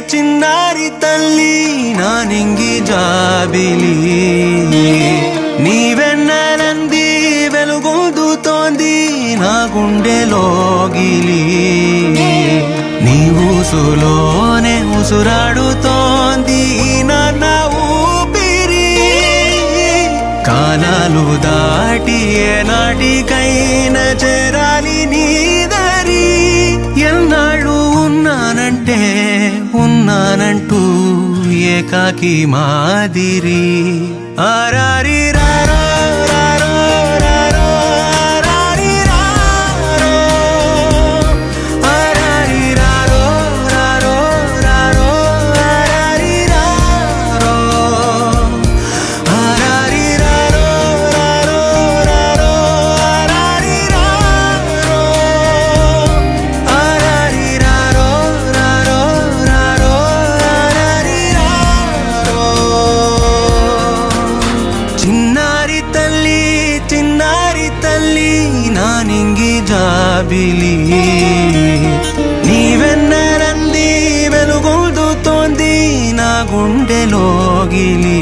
చిన్నారి తల్లి నా నింగి జాబిలి నీవెన్నెలంది వెలుగొందుతోంది నా గుండెలోగిలి నీ ఊసులోనే ఉసురాడుతోంది నా ఊపిరి కాలాలు దాటి ఏనాటికైనా చేరాలి నీ దరి ఎన్నాళ్ళు ఉన్నానంటూ ఏకాకి మాదిరి ఆరారి రారో రారో రారో ఆరారి రారో ఆరారి రారో రారో రారో ఆరారి రారో ఆరారి రారో రారో రారో ఆరారి రారో ఆరారి రారో రారో రారో ఆరారి రారో చిన్నారి తల్లి నా నింగి జాబిలి నీవెన్నెలంది వెలుగొందుతోంది నా గుండెలోగిలి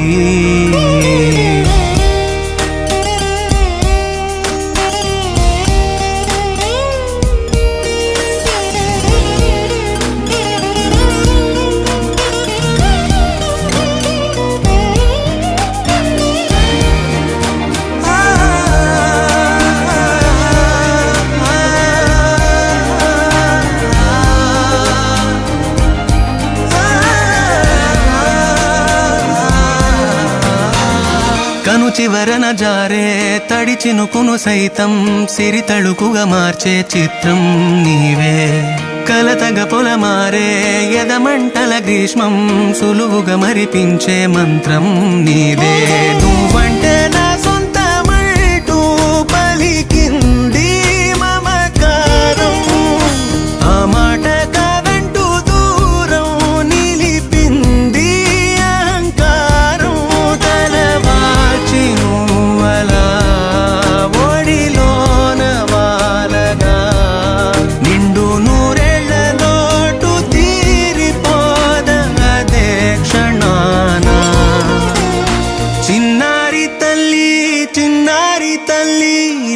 కను చివరన జారే తడి చినుకును సైతం సిరి తళుకుగా మార్చే చిత్రం నీవే కలతగ పొలమారే ఎదమంటల గ్రీష్మం సులువుగా మరిపించే మంత్రం నీదే నువ్వంటే నా సొంతమంటూ పలికింది మమకారం ఆ మాట కాదంటూ దూరం నిలిపింది అహంకారం తలవాచి నువ్వలా ఒడిలోన వాలగా నిండు నూరేళ్ల లోటు తీరిపోదదే క్షణాన చిన్నారి తల్లి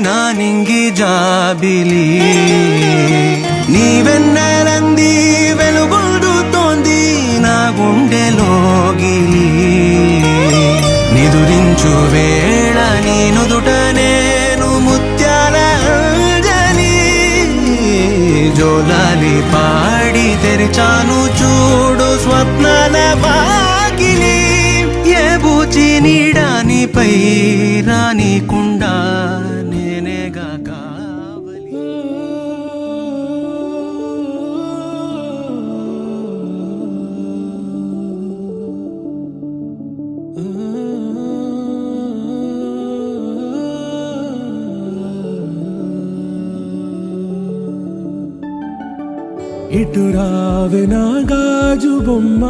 నా నింగి జాబిలి నీవెన్నెలంది వెలుగొందుతోంది నా గుండెలోగిలి నిదురించు వేళ నీ నుదుట నేను ముత్యాల అంజలి జోలాలి పాడి తెరిచాను చూడు స్వప్నాల వాకిలి ఏ బూచి నీడానిపై రానికుండా నేనేగా కావలి ఇటు రావే నా గాజు బొమ్మ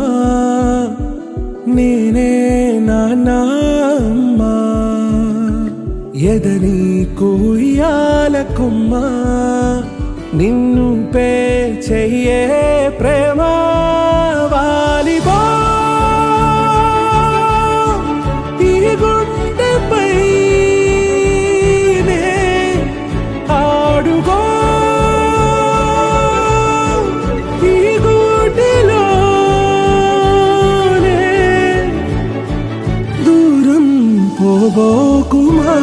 నేనే నాన్నమ్మ ఎదని కుయ్యాల కొమ్మ నిన్ను పే చెయ్యే ప్రేమ వాలిబో ఈ గుండెపై ఆడుగో పోబోకుమా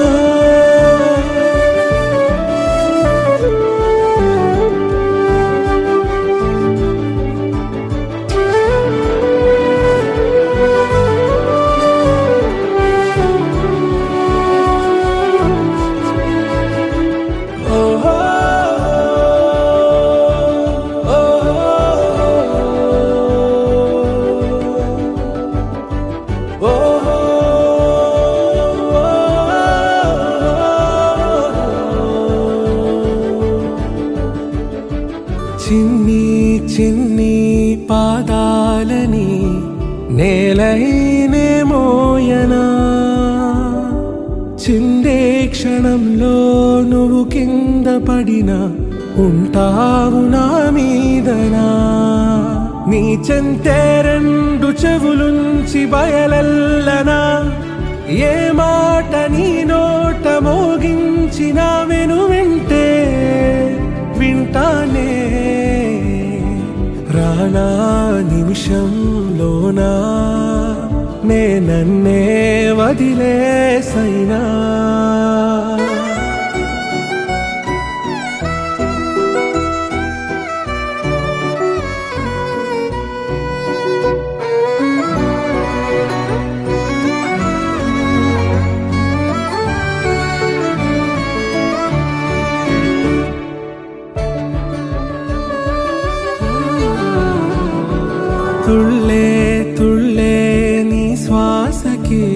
చిన్ని చిన్ని పాదాలని నేలైనే మోయనా చిందే క్షణంలో నువ్వు కింద పడినా ఉంటావు నా మీదనా నీ చెంతే రెండు చెవులుంచి బయలెల్లనా ఏ మాట నీ నోట మోగించిన వింటే వింటానే రానా నిమిషంలోనా నన్నే వదిలేసైనా తుళ్ళే తుళ్ళే నీ శ్వాసకి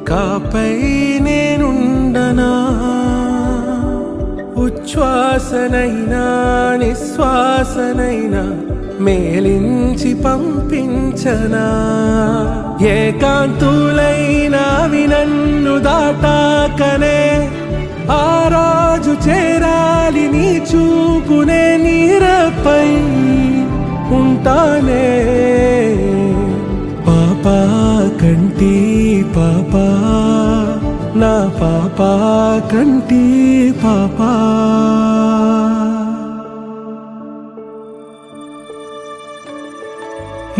కాపై నేనుండనా ఉచ్ఛ్వాసనైనా నిశ్వాసనైనా మేలించి పంపించనా ఏకాంతులైనా నన్ను దాటాకనే ఆ రోజు చేరాలి నీ చూపునే నీరపై ఉంటానే పాపా కంటి పాపా నా పాపా కంటి పాపా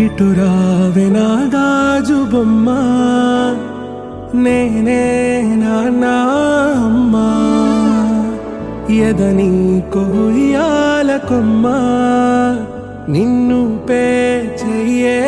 ఇటురావే నా గాజు బొమ్మ నేనే నాన్న అమ్మా ఎదని కొయ్యాల కొమ్మ నిన్ను పే చెయ్యే